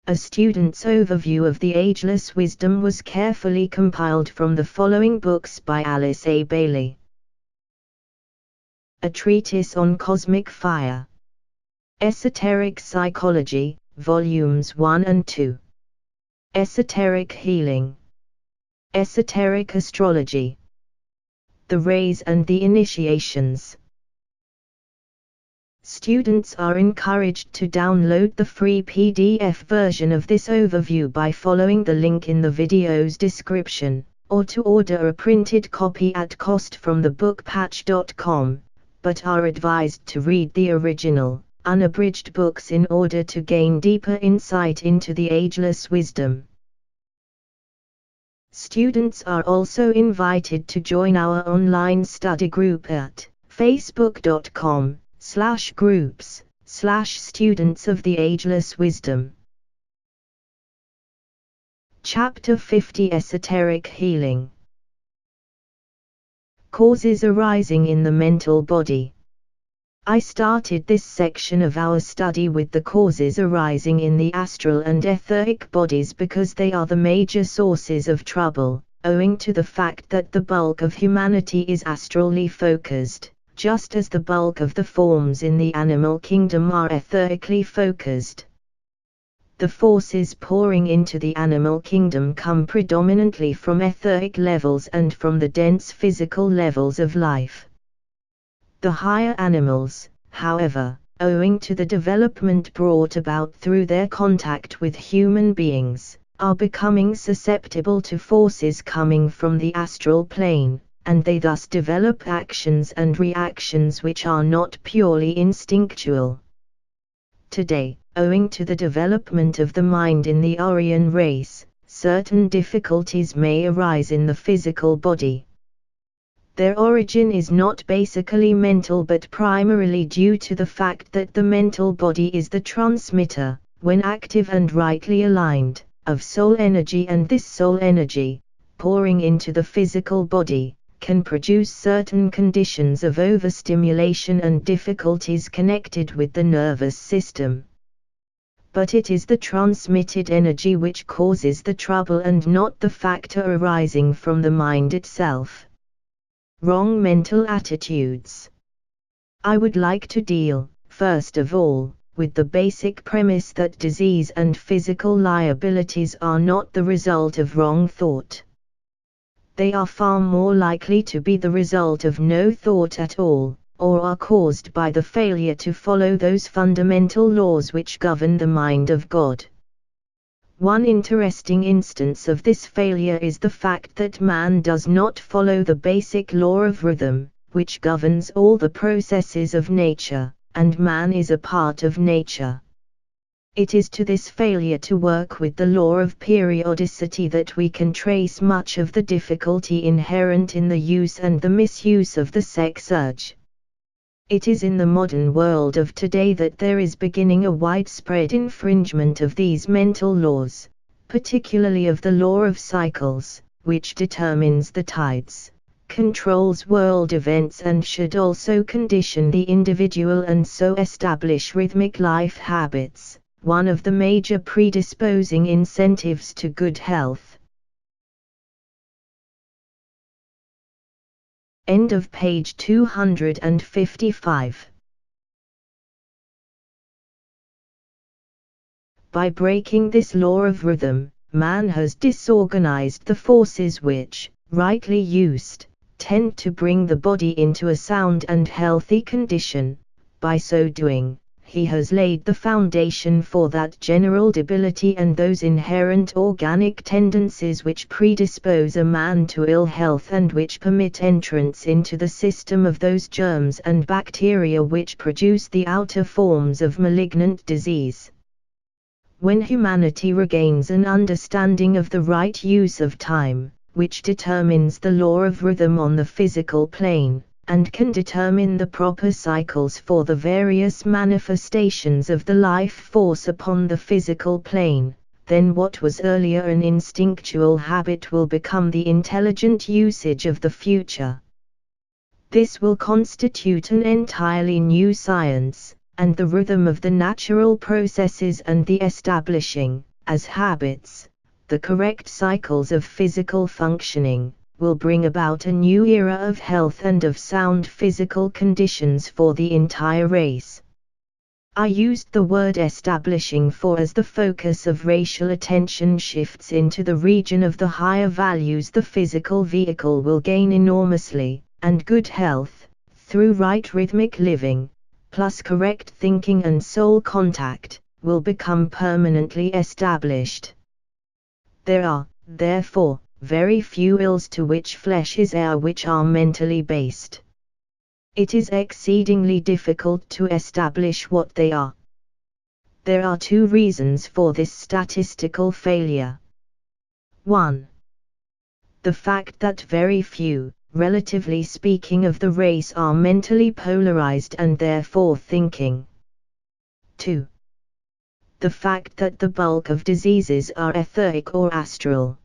A student's overview of the Ageless wisdom was carefully compiled from the following books by Alice A. Bailey. A Treatise on Cosmic Fire. Esoteric Psychology, Volumes 1 and 2. Esoteric Healing. Esoteric Astrology. The Rays and the Initiations. Students are encouraged to download the free PDF version of this overview by following the link in the video's description, or to order a printed copy at cost from thebookpatch.com, but are advised to read the original, unabridged books in order to gain deeper insight into the ageless wisdom. Students are also invited to join our online study group at facebook.com/groups/students of the ageless wisdom. Chapter 50 Esoteric Healing. Causes arising in the mental body. I started this section of our study with the causes arising in the astral and etheric bodies because they are the major sources of trouble, owing to the fact that the bulk of humanity is astrally focused, just as the bulk of the forms in the animal kingdom are etherically focused. The forces pouring into the animal kingdom come predominantly from etheric levels and from the dense physical levels of life. The higher animals, however, owing to the development brought about through their contact with human beings, are becoming susceptible to forces coming from the astral plane, and they thus develop actions and reactions which are not purely instinctual. Today, owing to the development of the mind in the Aryan race, certain difficulties may arise in the physical body. Their origin is not basically mental but primarily due to the fact that the mental body is the transmitter, when active and rightly aligned, of soul energy, and this soul energy, pouring into the physical body, can produce certain conditions of overstimulation and difficulties connected with the nervous system. But it is the transmitted energy which causes the trouble and not the factor arising from the mind itself. Wrong mental attitudes. I would like to deal, first of all, with the basic premise that disease and physical liabilities are not the result of wrong thought. They are far more likely to be the result of no thought at all, or are caused by the failure to follow those fundamental laws which govern the mind of God. One interesting instance of this failure is the fact that man does not follow the basic law of rhythm, which governs all the processes of nature, and man is a part of nature. It is to this failure to work with the law of periodicity that we can trace much of the difficulty inherent in the use and the misuse of the sex urge. It is in the modern world of today that there is beginning a widespread infringement of these mental laws, particularly of the law of cycles, which determines the tides, controls world events, and should also condition the individual and so establish rhythmic life habits, one of the major predisposing incentives to good health. End of page 255. By breaking this law of rhythm, man has disorganized the forces which, rightly used, tend to bring the body into a sound and healthy condition. By so doing, he has laid the foundation for that general debility and those inherent organic tendencies which predispose a man to ill health and which permit entrance into the system of those germs and bacteria which produce the outer forms of malignant disease. When humanity regains an understanding of the right use of time, which determines the law of rhythm on the physical plane, and can determine the proper cycles for the various manifestations of the life force upon the physical plane, then what was earlier an instinctual habit will become the intelligent usage of the future. This will constitute an entirely new science, and the rhythm of the natural processes and the establishing, as habits, the correct cycles of physical functioning, will bring about a new era of health and of sound physical conditions for the entire race. I used the word establishing for as the focus of racial attention shifts into the region of the higher values, the physical vehicle will gain enormously, and good health, through right rhythmic living, plus correct thinking and soul contact, will become permanently established. There are, therefore, very few ills to which flesh is heir which are mentally based. It is exceedingly difficult to establish what they are. There are two reasons for this statistical failure. 1. The fact that very few, relatively speaking, of the race are mentally polarized and therefore thinking. 2. The fact that the bulk of diseases are etheric or astral.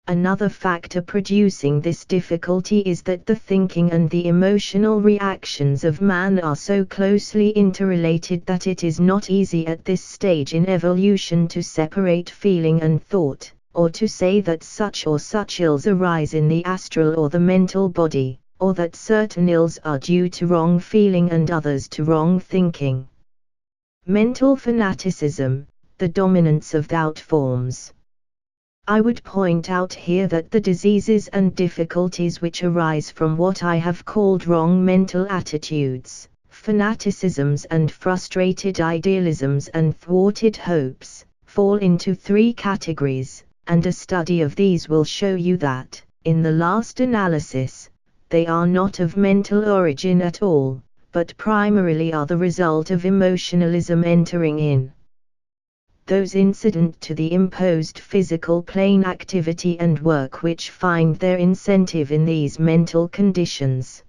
Another factor producing this difficulty is that the thinking and the emotional reactions of man are so closely interrelated that it is not easy at this stage in evolution to separate feeling and thought, or to say that such or such ills arise in the astral or the mental body, or that certain ills are due to wrong feeling and others to wrong thinking. Mental fanaticism, the dominance of doubt forms. I would point out here that the diseases and difficulties which arise from what I have called wrong mental attitudes, fanaticisms and frustrated idealisms and thwarted hopes, fall into three categories, and a study of these will show you that, in the last analysis, they are not of mental origin at all, but primarily are the result of emotionalism entering in. Those incident to the imposed physical plane activity and work which find their incentive in these mental conditions.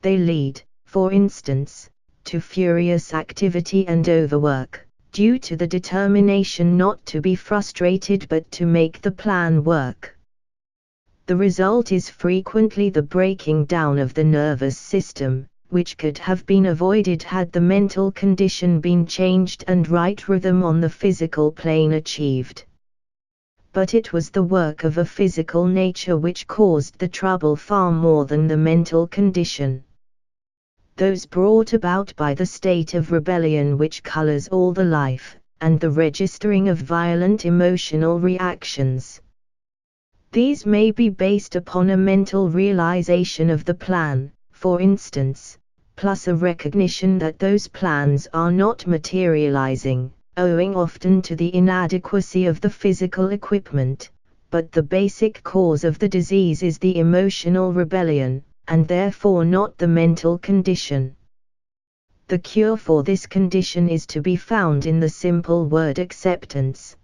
They lead, for instance, to furious activity and overwork, due to the determination not to be frustrated but to make the plan work. The result is frequently the breaking down of the nervous system, which could have been avoided had the mental condition been changed and right rhythm on the physical plane achieved. But it was the work of a physical nature which caused the trouble far more than the mental condition. Those brought about by the state of rebellion which colors all the life, and the registering of violent emotional reactions. These may be based upon a mental realization of the plan, for instance, plus a recognition that those plans are not materializing, owing often to the inadequacy of the physical equipment, but the basic cause of the disease is the emotional rebellion, and therefore not the mental condition. The cure for this condition is to be found in the simple word acceptance.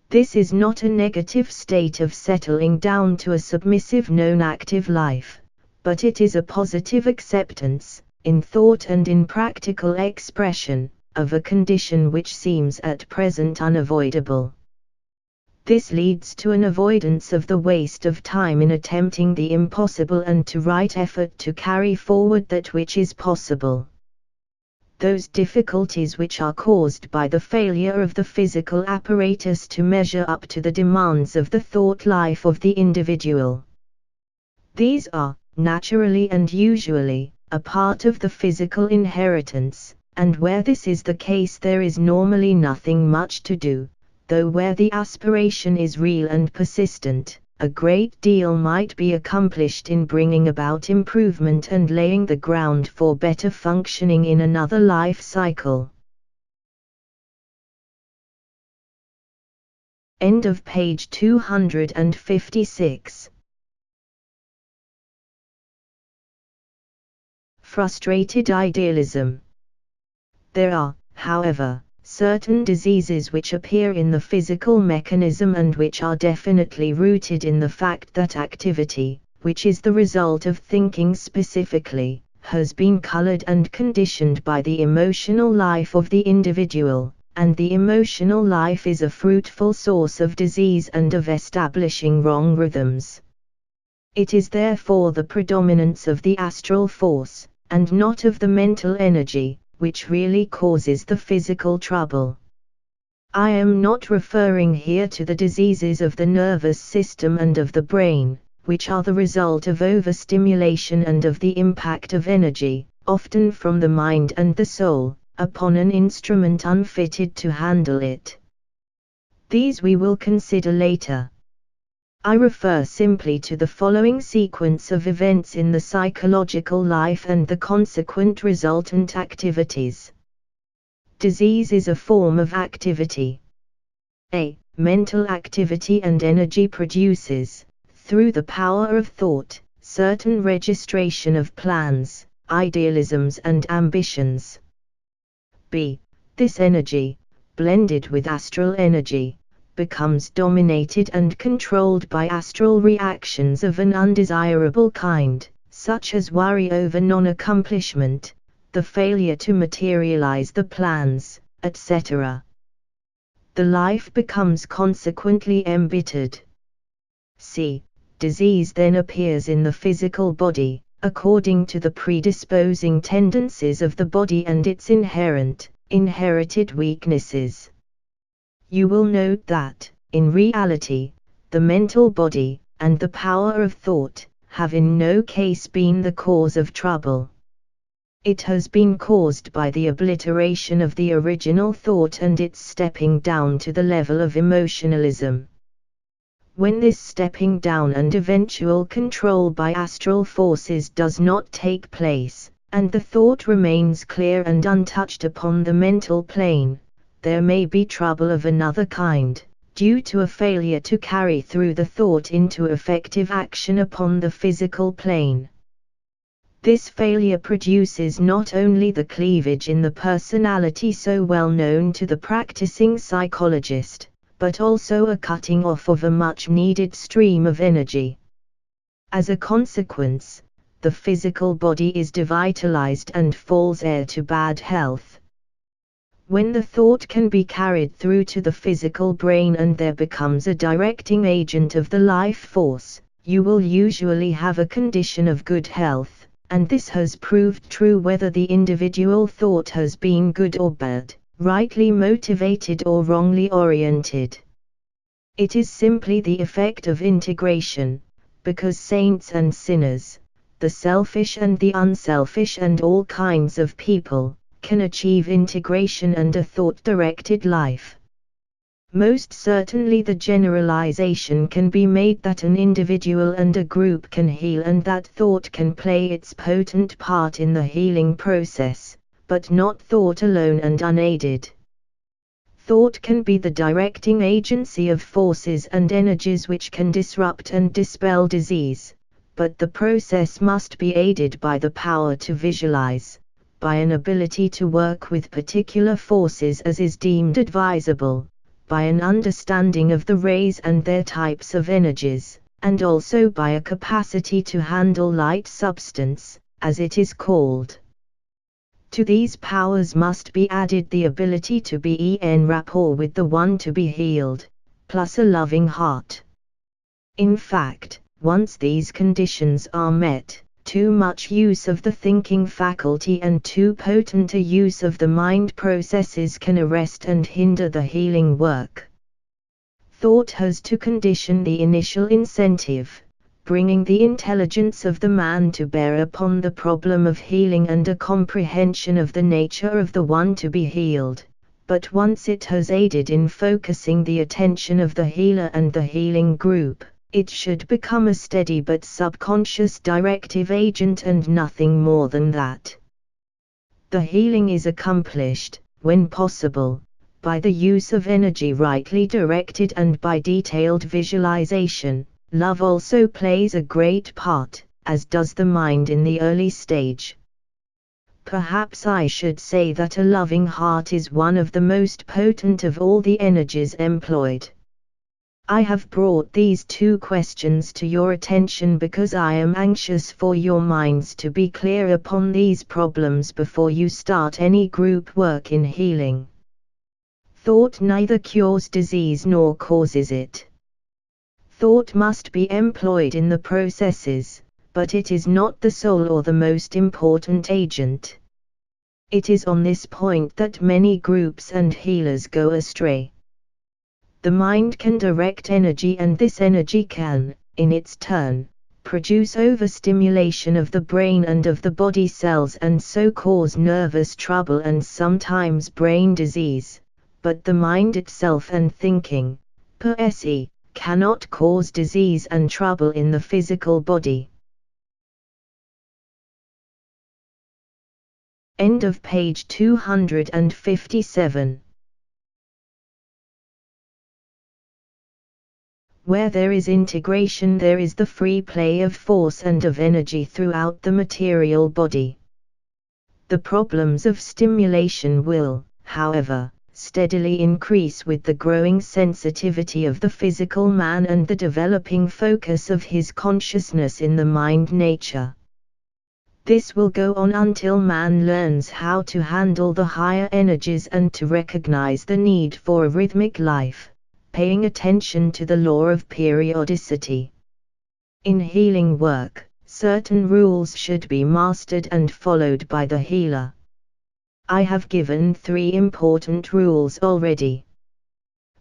This is not a negative state of settling down to a submissive non-active life, but it is a positive acceptance, in thought and in practical expression, of a condition which seems at present unavoidable. This leads to an avoidance of the waste of time in attempting the impossible and to right effort to carry forward that which is possible. Those difficulties which are caused by the failure of the physical apparatus to measure up to the demands of the thought life of the individual. These are, naturally and usually, a part of the physical inheritance, and where this is the case there is normally nothing much to do, though where the aspiration is real and persistent, a great deal might be accomplished in bringing about improvement and laying the ground for better functioning in another life cycle. End of page 256. Frustrated idealism. There are, however, certain diseases which appear in the physical mechanism and which are definitely rooted in the fact that activity, which is the result of thinking specifically, has been colored and conditioned by the emotional life of the individual, and the emotional life is a fruitful source of disease and of establishing wrong rhythms. It is therefore the predominance of the astral force, and not of the mental energy, which really causes the physical trouble. I am not referring here to the diseases of the nervous system and of the brain, which are the result of overstimulation and of the impact of energy, often from the mind and the soul, upon an instrument unfitted to handle it. These we will consider later. I refer simply to the following sequence of events in the psychological life and the consequent resultant activities. Disease is a form of activity. A. Mental activity and energy produces, through the power of thought, certain registration of plans, idealisms and ambitions. B. This energy, blended with astral energy, becomes dominated and controlled by astral reactions of an undesirable kind, such as worry over non-accomplishment, the failure to materialize the plans, etc. The life becomes consequently embittered. C. Disease then appears in the physical body, according to the predisposing tendencies of the body and its inherited weaknesses. You will note that, in reality, the mental body, and the power of thought, have in no case been the cause of trouble. It has been caused by the obliteration of the original thought and its stepping down to the level of emotionalism. When this stepping down and eventual control by astral forces does not take place, and the thought remains clear and untouched upon the mental plane, there may be trouble of another kind, due to a failure to carry through the thought into effective action upon the physical plane. This failure produces not only the cleavage in the personality so well known to the practicing psychologist, but also a cutting off of a much-needed stream of energy. As a consequence, the physical body is devitalized and falls heir to bad health. When the thought can be carried through to the physical brain and there becomes a directing agent of the life force, you will usually have a condition of good health, and this has proved true whether the individual thought has been good or bad, rightly motivated or wrongly oriented. It is simply the effect of integration, because saints and sinners, the selfish and the unselfish and all kinds of people, can achieve integration and a thought-directed life. Most certainly the generalization can be made that an individual and a group can heal and that thought can play its potent part in the healing process, but not thought alone and unaided. Thought can be the directing agency of forces and energies which can disrupt and dispel disease, but the process must be aided by the power to visualize, by an ability to work with particular forces as is deemed advisable, by an understanding of the rays and their types of energies, and also by a capacity to handle light substance, as it is called. To these powers must be added the ability to be en rapport with the one to be healed, plus a loving heart. In fact, once these conditions are met, too much use of the thinking faculty and too potent a use of the mind processes can arrest and hinder the healing work. Thought has to condition the initial incentive, bringing the intelligence of the man to bear upon the problem of healing and a comprehension of the nature of the one to be healed, but once it has aided in focusing the attention of the healer and the healing group, it should become a steady but subconscious directive agent and nothing more than that. The healing is accomplished, when possible, by the use of energy rightly directed and by detailed visualization. Love also plays a great part, as does the mind in the early stage. Perhaps I should say that a loving heart is one of the most potent of all the energies employed. I have brought these two questions to your attention because I am anxious for your minds to be clear upon these problems before you start any group work in healing. Thought neither cures disease nor causes it. Thought must be employed in the processes, but it is not the sole or the most important agent. It is on this point that many groups and healers go astray. The mind can direct energy, and this energy can, in its turn, produce overstimulation of the brain and of the body cells and so cause nervous trouble and sometimes brain disease, but the mind itself and thinking, per se, cannot cause disease and trouble in the physical body. End of page 257. Where there is integration, there is the free play of force and of energy throughout the material body. The problems of stimulation will, however, steadily increase with the growing sensitivity of the physical man and the developing focus of his consciousness in the mind nature. This will go on until man learns how to handle the higher energies and to recognize the need for a rhythmic life, paying attention to the law of periodicity. In healing work, certain rules should be mastered and followed by the healer. I have given 3 important rules already.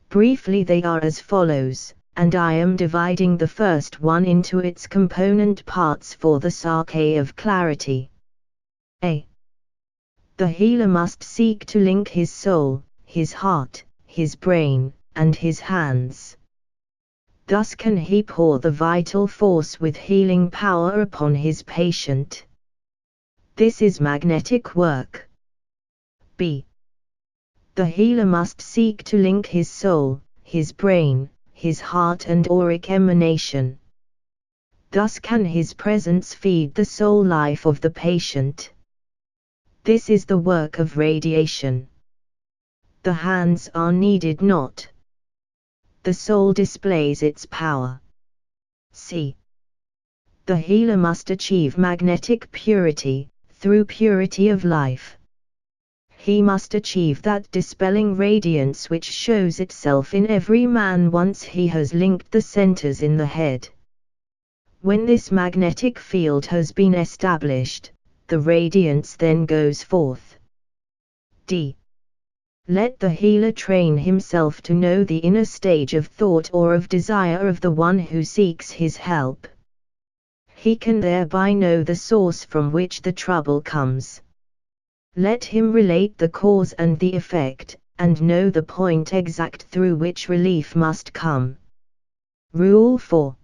Briefly, they are as follows, and I am dividing the first one into its component parts for the sake of clarity. A. The healer must seek to link his soul, his heart, his brain, and his hands. Thus can he pour the vital force with healing power upon his patient. This is magnetic work. B. The healer must seek to link his soul, his brain, his heart and auric emanation. Thus can his presence feed the soul life of the patient. This is the work of radiation. The hands are needed not. The soul displays its power. C. The healer must achieve magnetic purity, through purity of life. He must achieve that dispelling radiance which shows itself in every man once he has linked the centers in the head. When this magnetic field has been established, the radiance then goes forth. D. Let the healer train himself to know the inner stage of thought or of desire of the one who seeks his help. He can thereby know the source from which the trouble comes. Let him relate the cause and the effect, and know the point exact through which relief must come. Rule 4.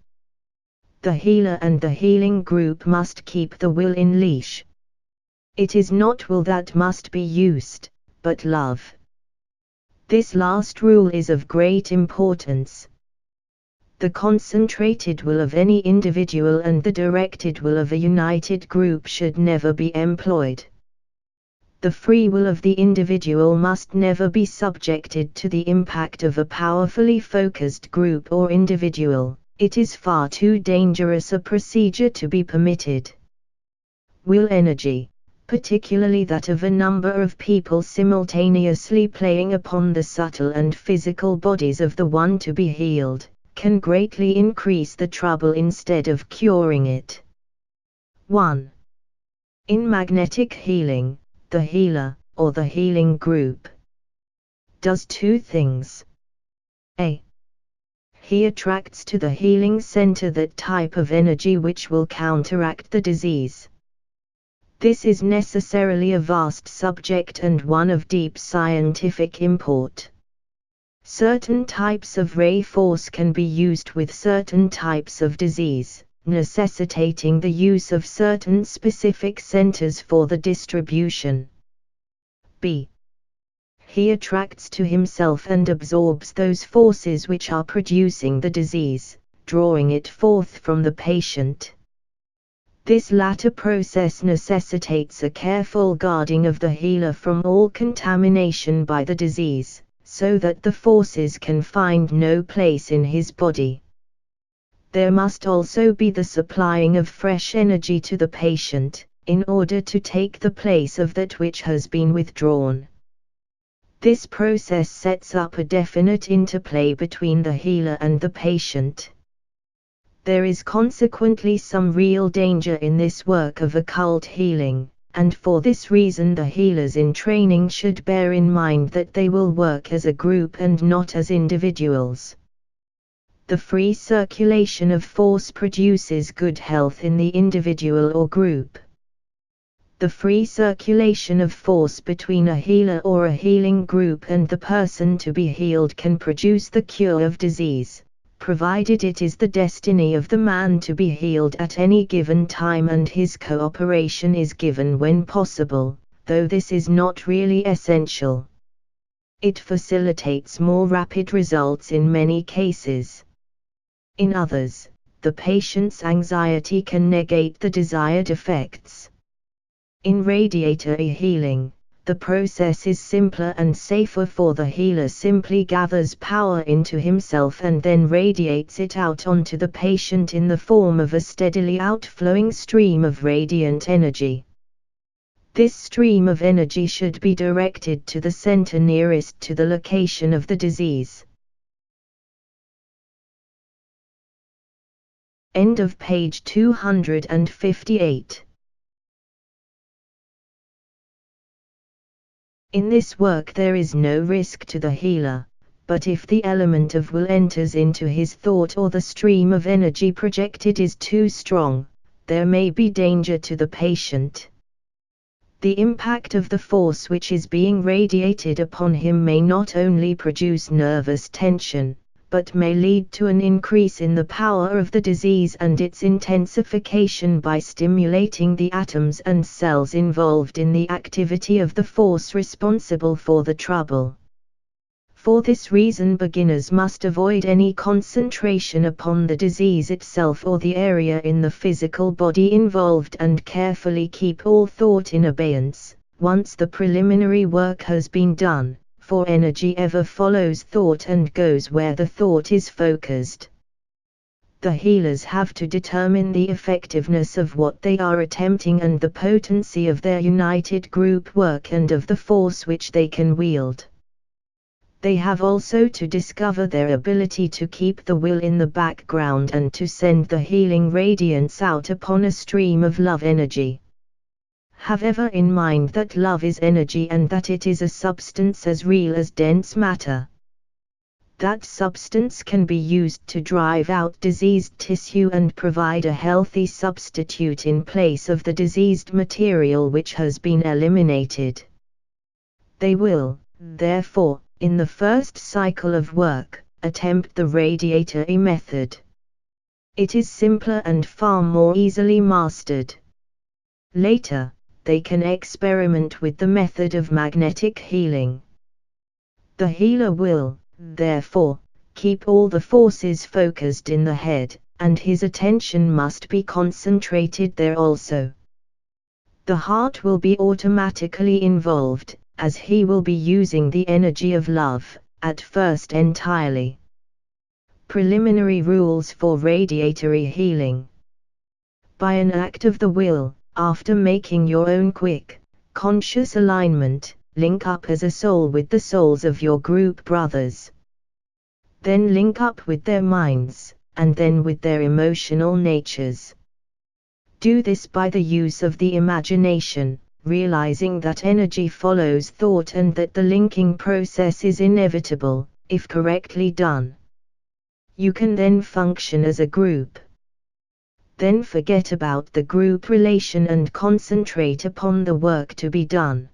The healer and the healing group must keep the will in leash. It is not will that must be used, but love. This last rule is of great importance. The concentrated will of any individual and the directed will of a united group should never be employed. The free will of the individual must never be subjected to the impact of a powerfully focused group or individual. It is far too dangerous a procedure to be permitted. Will energy, particularly that of a number of people simultaneously playing upon the subtle and physical bodies of the one to be healed, can greatly increase the trouble instead of curing it. 1. In magnetic healing, the healer, or the healing group, does 2 things. A. He attracts to the healing center that type of energy which will counteract the disease. This is necessarily a vast subject and one of deep scientific import. Certain types of ray force can be used with certain types of disease, necessitating the use of certain specific centers for the distribution. B. He attracts to himself and absorbs those forces which are producing the disease, drawing it forth from the patient. This latter process necessitates a careful guarding of the healer from all contamination by the disease, so that the forces can find no place in his body. There must also be the supplying of fresh energy to the patient, in order to take the place of that which has been withdrawn. This process sets up a definite interplay between the healer and the patient. There is consequently some real danger in this work of occult healing, and for this reason the healers in training should bear in mind that they will work as a group and not as individuals. The free circulation of force produces good health in the individual or group. The free circulation of force between a healer or a healing group and the person to be healed can produce the cure of disease, provided it is the destiny of the man to be healed at any given time and his cooperation is given when possible, though this is not really essential. It facilitates more rapid results in many cases. In others, the patient's anxiety can negate the desired effects. In radiatory healing, the process is simpler and safer, for the healer simply gathers power into himself and then radiates it out onto the patient in the form of a steadily outflowing stream of radiant energy. This stream of energy should be directed to the center nearest to the location of the disease. End of page 258. In this work there is no risk to the healer, but if the element of will enters into his thought or the stream of energy projected is too strong, there may be danger to the patient. The impact of the force which is being radiated upon him may not only produce nervous tension, but may lead to an increase in the power of the disease and its intensification by stimulating the atoms and cells involved in the activity of the force responsible for the trouble. For this reason beginners must avoid any concentration upon the disease itself or the area in the physical body involved and carefully keep all thought in abeyance, once the preliminary work has been done. For energy ever follows thought and goes where the thought is focused. The healers have to determine the effectiveness of what they are attempting and the potency of their united group work and of the force which they can wield. They have also to discover their ability to keep the will in the background and to send the healing radiance out upon a stream of love energy. Have ever in mind that love is energy and that it is a substance as real as dense matter. That substance can be used to drive out diseased tissue and provide a healthy substitute in place of the diseased material which has been eliminated. They will, therefore, in the first cycle of work, attempt the radiatory method. It is simpler and far more easily mastered. Later, they can experiment with the method of magnetic healing. The healer will, therefore, keep all the forces focused in the head, and his attention must be concentrated there also. The heart will be automatically involved, as he will be using the energy of love, at first entirely. Preliminary rules for radiatory healing. By an act of the will, after making your own quick, conscious alignment, link up as a soul with the souls of your group brothers. Then link up with their minds, and then with their emotional natures. Do this by the use of the imagination, realizing that energy follows thought and that the linking process is inevitable, if correctly done. You can then function as a group. Then forget about the group relation and concentrate upon the work to be done.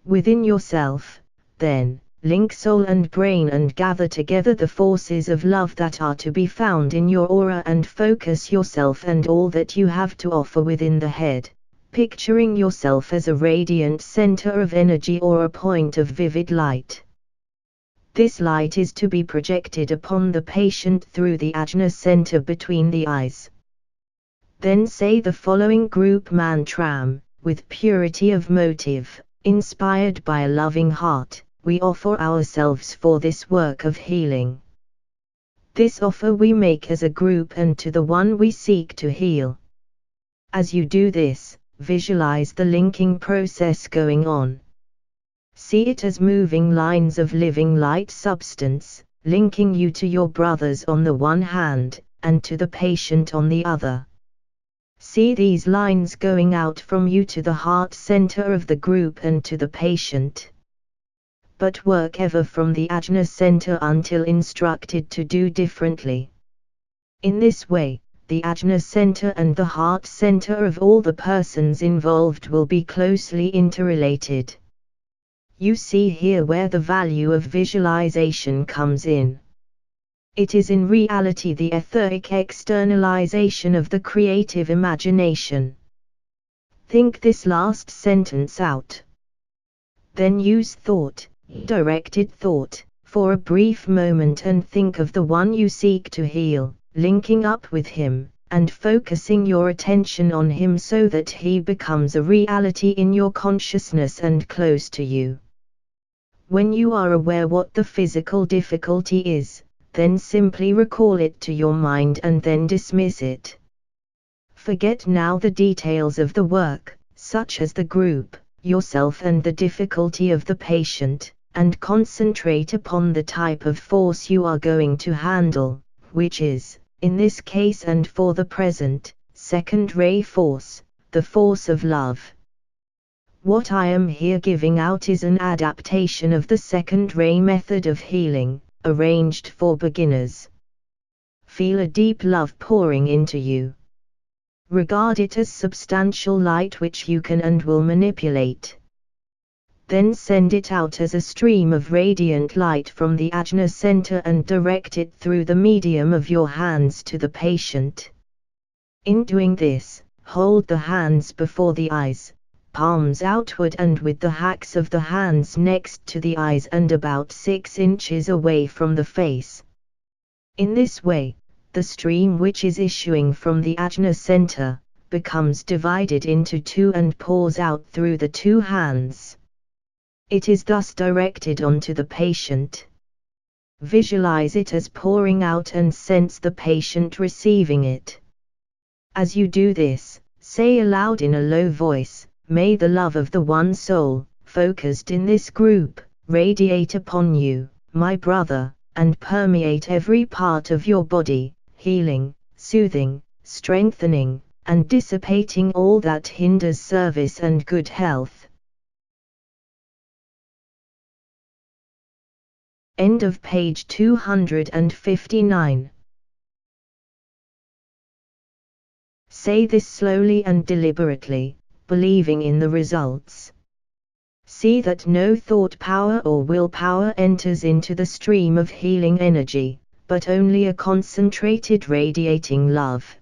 Within yourself, then, link soul and brain and gather together the forces of love that are to be found in your aura and focus yourself and all that you have to offer within the head, picturing yourself as a radiant center of energy or a point of vivid light. This light is to be projected upon the patient through the ajna center between the eyes. Then say the following group mantram, with purity of motive, inspired by a loving heart, we offer ourselves for this work of healing. This offer we make as a group and to the one we seek to heal. As you do this, visualize the linking process going on. See it as moving lines of living light substance, linking you to your brothers on the one hand, and to the patient on the other. See these lines going out from you to the heart center of the group and to the patient. But work ever from the ajna center until instructed to do differently. In this way, the ajna center and the heart center of all the persons involved will be closely interrelated. You see here where the value of visualization comes in. It is in reality the etheric externalization of the creative imagination. Think this last sentence out. Then use thought, directed thought, for a brief moment and think of the one you seek to heal, linking up with him, and focusing your attention on him so that he becomes a reality in your consciousness and close to you. When you are aware what the physical difficulty is, then simply recall it to your mind and then dismiss it. Forget now the details of the work, such as the group, yourself and the difficulty of the patient, and concentrate upon the type of force you are going to handle, which is, in this case and for the present, second-ray force, the force of love. What I am here giving out is an adaptation of the second-ray method of healing, arranged for beginners. Feel a deep love pouring into you. Regard it as substantial light which you can and will manipulate. Then send it out as a stream of radiant light from the ajna center and direct it through the medium of your hands to the patient. In doing this, hold the hands before the eyes, palms outward and with the hacks of the hands next to the eyes and about 6 inches away from the face. In this way, the stream which is issuing from the ajna center, becomes divided into 2 and pours out through the 2 hands. It is thus directed onto the patient. Visualize it as pouring out and sense the patient receiving it. As you do this, say aloud in a low voice, "May the love of the one soul, focused in this group, radiate upon you, my brother, and permeate every part of your body, healing, soothing, strengthening, and dissipating all that hinders service and good health." End of page 259. Say this slowly and deliberately, believing in the results. See that no thought power or willpower enters into the stream of healing energy, but only a concentrated radiating love.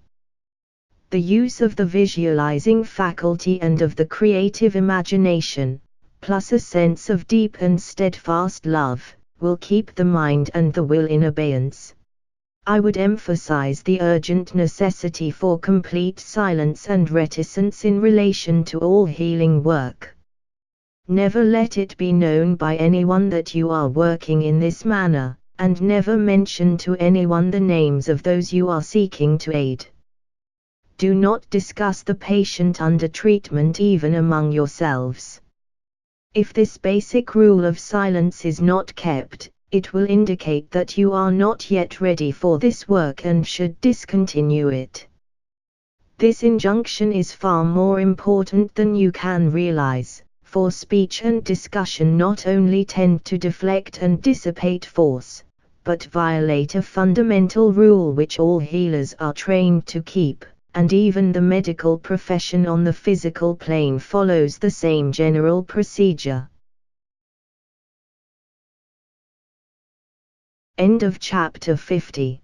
The use of the visualizing faculty and of the creative imagination, plus a sense of deep and steadfast love, will keep the mind and the will in abeyance. I would emphasize the urgent necessity for complete silence and reticence in relation to all healing work. Never let it be known by anyone that you are working in this manner, and never mention to anyone the names of those you are seeking to aid. Do not discuss the patient under treatment even among yourselves. If this basic rule of silence is not kept, it will indicate that you are not yet ready for this work and should discontinue it. This injunction is far more important than you can realize, for speech and discussion not only tend to deflect and dissipate force, but violate a fundamental rule which all healers are trained to keep, and even the medical profession on the physical plane follows the same general procedure. End of chapter 50.